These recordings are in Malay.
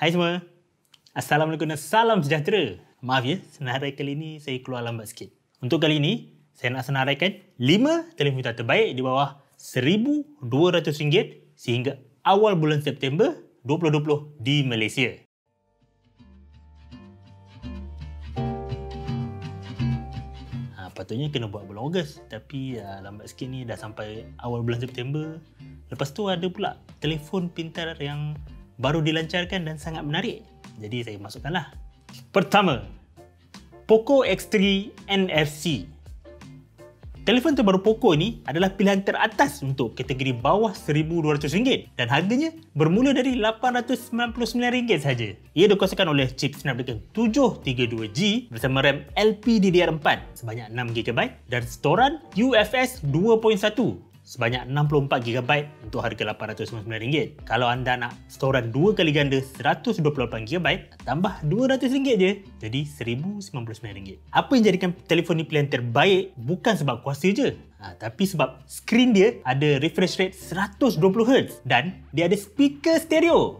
Hai semua. Assalamualaikum dan salam sejahtera. Maaf ya, senarai kali ini saya keluar lambat sikit. Untuk kali ini, saya nak senaraikan 5 telefon terbaik di bawah RM1,200 sehingga awal bulan September 2020 di Malaysia. Patutnya kena buat bulan Ogos, tapi lambat sikit ni dah sampai awal bulan September. Lepas tu ada pula telefon pintar yang baru dilancarkan dan sangat menarik. Jadi saya masukkanlah. Pertama, Poco X3 NFC. Telefon terbaru Poco ni adalah pilihan teratas untuk kategori bawah RM1,200 dan harganya bermula dari RM899 sahaja. Ia dikuasakan oleh chip Snapdragon 732G bersama RAM LPDDR4 sebanyak 6GB dan storan UFS 2.1 sebanyak 64GB untuk harga RM899. Kalau anda nak storan 2 kali ganda 128GB, tambah RM200 je, jadi RM1,099. Apa yang jadikan telefon ni pilihan terbaik bukan sebab kuasa je, tapi sebab skrin dia ada refresh rate 120Hz dan dia ada speaker stereo.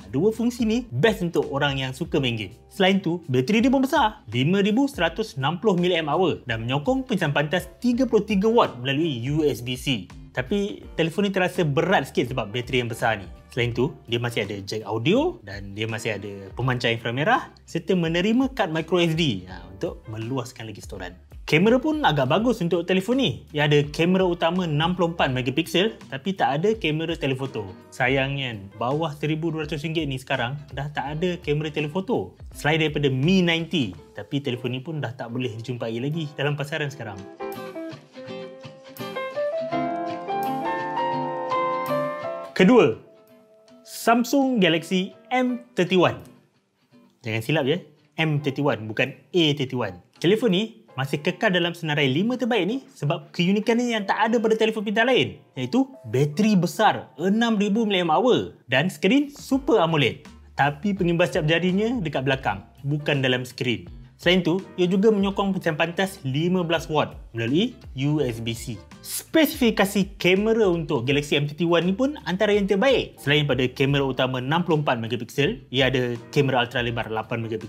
Dua fungsi ni best untuk orang yang suka main game. Selain tu, bateri dia pun besar, 5160mAh dan menyokong penyimpanan pantas 33W melalui USB-C. Tapi telefon ni terasa berat sikit sebab bateri yang besar ni. Selain tu, dia masih ada jack audio dan dia masih ada pemancar inframerah serta menerima kad microSD untuk meluaskan lagi storan. Kamera pun agak bagus untuk telefon ni. Ia ada kamera utama 64MP tapi tak ada kamera telefoto. Sayangnya, bawah RM1,200 ni sekarang dah tak ada kamera telefoto. Selain daripada Mi 90, tapi telefon ni pun dah tak boleh dijumpai lagi dalam pasaran sekarang. Kedua, Samsung Galaxy M31. Jangan silap ya, M31 bukan A31. Telefon ni masih kekal dalam senarai 5 terbaik ni sebab keunikannya yang tak ada pada telefon pintar lain, iaitu bateri besar 6000mAh dan skrin Super AMOLED. Tapi pengimbas cap jarinya dekat belakang, bukan dalam skrin. Selain tu, ia juga menyokong penyimpanan pantas 15W melalui USB-C. Spesifikasi kamera untuk Galaxy M31 ni pun antara yang terbaik. Selain pada kamera utama 64MP, ia ada kamera ultra lebar 8MP,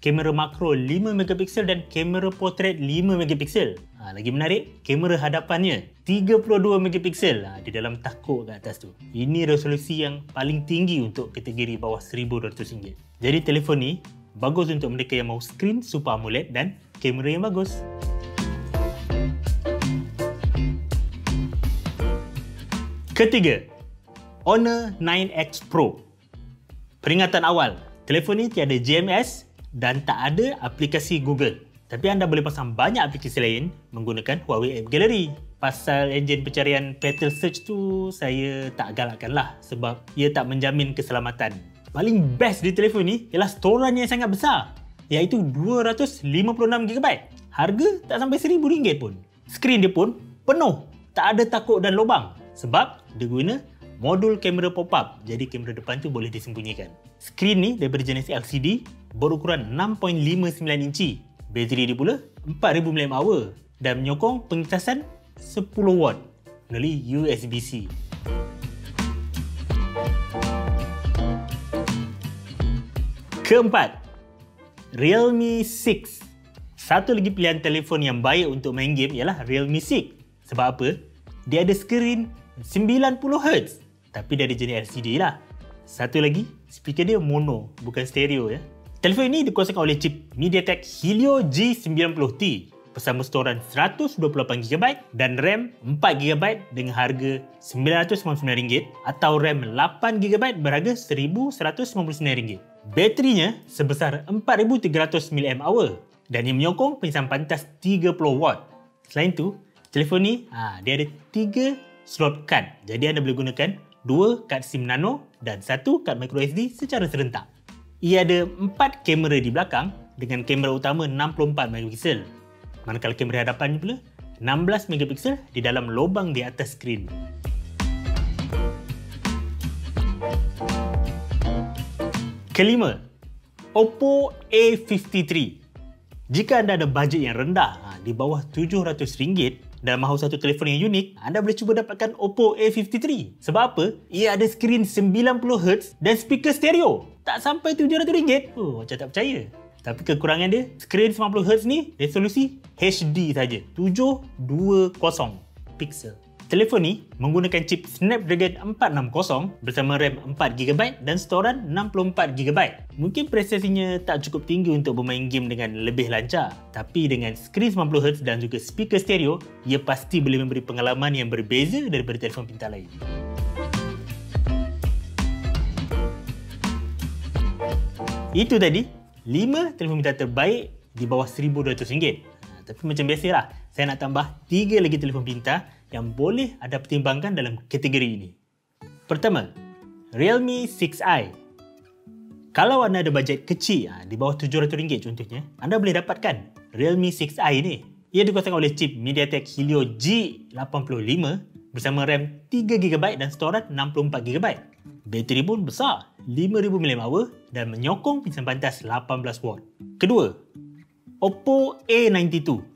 kamera makro 5MP dan kamera portrait 5MP. Lagi menarik, kamera hadapannya 32MP di dalam takuk kat atas tu. Ini resolusi yang paling tinggi untuk kategori bawah RM1,200. Jadi telefon ni bagus untuk mereka yang mahu skrin Super AMOLED dan kamera yang bagus. Ketiga, Honor 9X Pro. Peringatan awal, telefon ni tiada GMS dan tak ada aplikasi Google. Tapi anda boleh pasang banyak aplikasi lain menggunakan Huawei App Gallery. Pasal enjin pencarian Petal Search tu saya tak galakkan lah sebab ia tak menjamin keselamatan. Paling best di telefon ni ialah storan yang sangat besar, iaitu 256GB. Harga tak sampai RM1,000 pun. Skrin dia pun penuh, tak ada takuk dan lubang sebab dia guna modul kamera pop-up, jadi kamera depan tu boleh disembunyikan. Skrin ni daripada jenis LCD berukuran 6.59 inci. Bateri dia pula 4000mAh dan menyokong pengecasan 10W melalui USB-C. Keempat, Realme 6. Satu lagi pilihan telefon yang baik untuk main game ialah Realme 6. Sebab apa? Dia ada skrin 90Hz tapi dia ada jenis LCD lah. Satu lagi, speaker dia mono, bukan stereo ya. Telefon ini dikuasakan oleh chip MediaTek Helio G90T bersama storan 128GB dan RAM 4GB dengan harga RM999 atau RAM 8GB berharga RM1,199. Baterinya sebesar 4300mAh dan ia menyokong penyimpanan pantas 30W. Selain tu, telefon ni dia ada 3 slot kad. Jadi anda boleh gunakan 2 kad SIM nano dan 1 kad microSD secara serentak. Ia ada 4 kamera di belakang dengan kamera utama 64MP. Manakala kamera hadapan pula 16MP di dalam lubang di atas skrin. Kelima, Oppo A53. Jika anda ada bajet yang rendah di bawah RM700, dan mahu satu telefon yang unik, anda boleh cuba dapatkan Oppo A53. Sebab apa? Ia ada skrin 90Hz dan speaker stereo. Tak sampai RM700. Oh, macam tak percaya. Tapi kekurangan dia, skrin 90Hz ni resolusi HD saja, 720 pixel. Telefon ni menggunakan chip Snapdragon 460 bersama RAM 4GB dan storan 64GB. Mungkin prestasinya tak cukup tinggi untuk bermain game dengan lebih lancar, tapi dengan skrin 90Hz dan juga speaker stereo, ia pasti boleh memberi pengalaman yang berbeza daripada telefon pintar lain. Itu tadi 5 telefon pintar terbaik di bawah RM1,200. Tapi macam biasalah, saya nak tambah 3 lagi telefon pintar yang boleh anda pertimbangkan dalam kategori ini. Pertama, Realme 6i. Kalau anda ada bajet kecil di bawah RM700 contohnya, anda boleh dapatkan Realme 6i ni. Ia dikuasai oleh chip MediaTek Helio G85 bersama RAM 3GB dan storan 64GB. Bateri pun besar, 5000 mAh dan menyokong pingsan pantas 18W. Kedua, Oppo A92.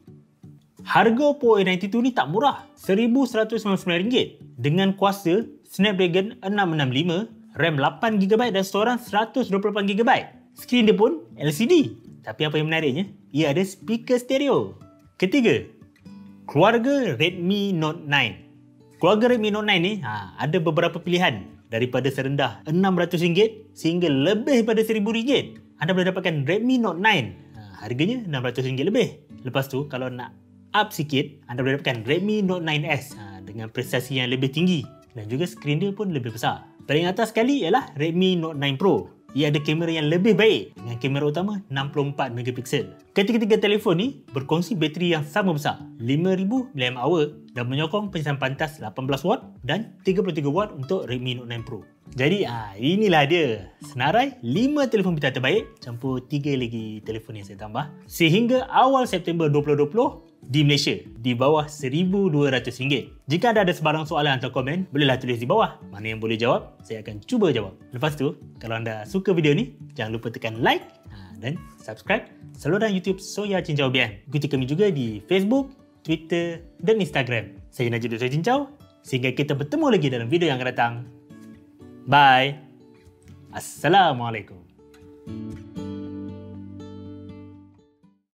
Harga Oppo A92 ni tak murah, RM1,199 dengan kuasa Snapdragon 665, RAM 8GB dan storan 128GB. Skrin dia pun LCD. Tapi apa yang menariknya, ia ada speaker stereo. Ketiga, keluarga Redmi Note 9. Keluarga Redmi Note 9 ni ada beberapa pilihan daripada serendah RM600 sehingga lebih pada RM1,000. Anda boleh dapatkan Redmi Note 9. Harganya RM600 lebih. Lepas tu kalau nak up sikit, anda boleh dapatkan Redmi Note 9S dengan prestasi yang lebih tinggi dan juga skrin dia pun lebih besar. Paling atas sekali ialah Redmi Note 9 Pro. Ia ada kamera yang lebih baik dengan kamera utama 64MP. Ketiga-tiga telefon ni berkongsi bateri yang sama besar, 5000 mAh dan menyokong pingsan pantas 18W dan 33W untuk Redmi Note 9 Pro. Jadi inilah dia senarai 5 telefon pintar terbaik campur 3 lagi telefon yang saya tambah sehingga awal September 2020 di Malaysia di bawah RM1,200. Jika anda ada sebarang soalan atau komen, bolehlah tulis di bawah. Mana yang boleh jawab, saya akan cuba jawab. Lepas tu, kalau anda suka video ni, jangan lupa tekan like dan subscribe saluran YouTube Soya Cincau Bian. Ikuti kami juga di Facebook, Twitter dan Instagram. Saya Najib Soya Cincau. Sehingga kita bertemu lagi dalam video yang akan datang. Bye. Assalamualaikum.